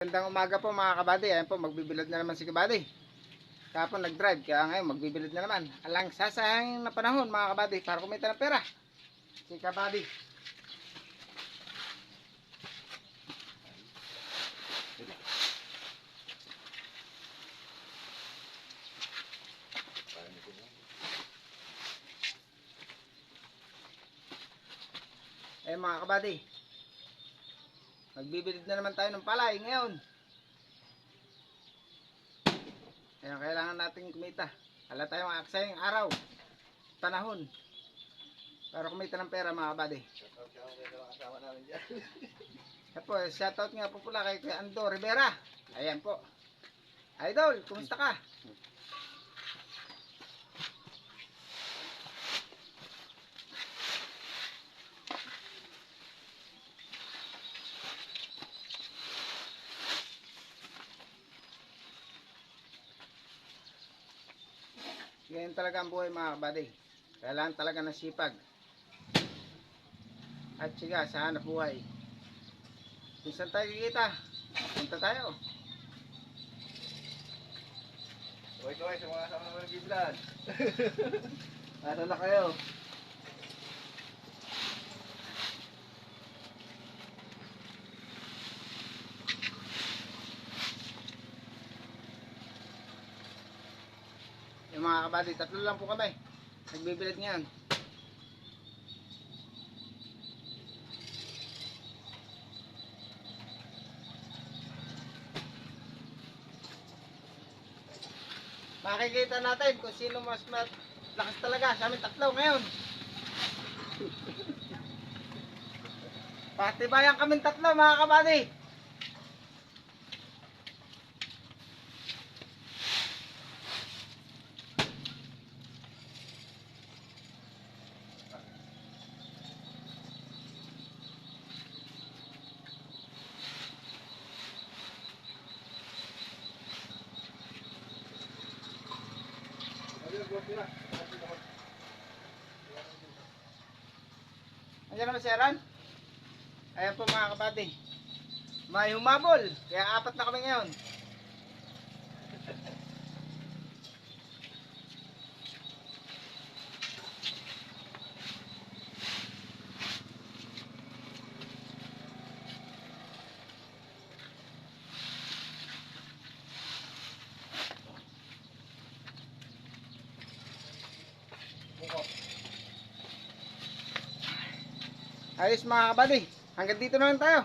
Magandang umaga po mga kabady. Ayan po, magbibilad na naman si kabady. Kapon nag-drive, kaya ngayon magbibilad na naman. Alang sasayang na panahon mga kabady para kumita ng pera si kabady. Ayan mga kabady, magbibilad na naman tayo ng palay ngayon. Ayan, kailangan natin kumita. Wala tayong aksayang araw, panahon para kumita ng pera mga kabady. Po, shoutout nga po pala kay Ando Rivera. Ayan po. Idol, kumusta ka? Ganyan talaga ang buhay mga kabady. Kailangan talaga ng sipag at siga sa hanap buhay. Kung saan tayo kikita, punta tayo. Tuway-tuway sa mga kasama naman ng Biblan. Nasa na kayo? Yung mga kabady, tatlo lang po kami. Nagbibilad ngayon. Makikita natin kung sino mas lakas talaga sa amin tatlo ngayon. Patibayan kami tatlo mga kabady. Andiyan naman si Aran. Ayan po mga kabady, may humabol, kaya apat na kami ngayon. Ayos mga kabady, hanggang dito na lang tayo.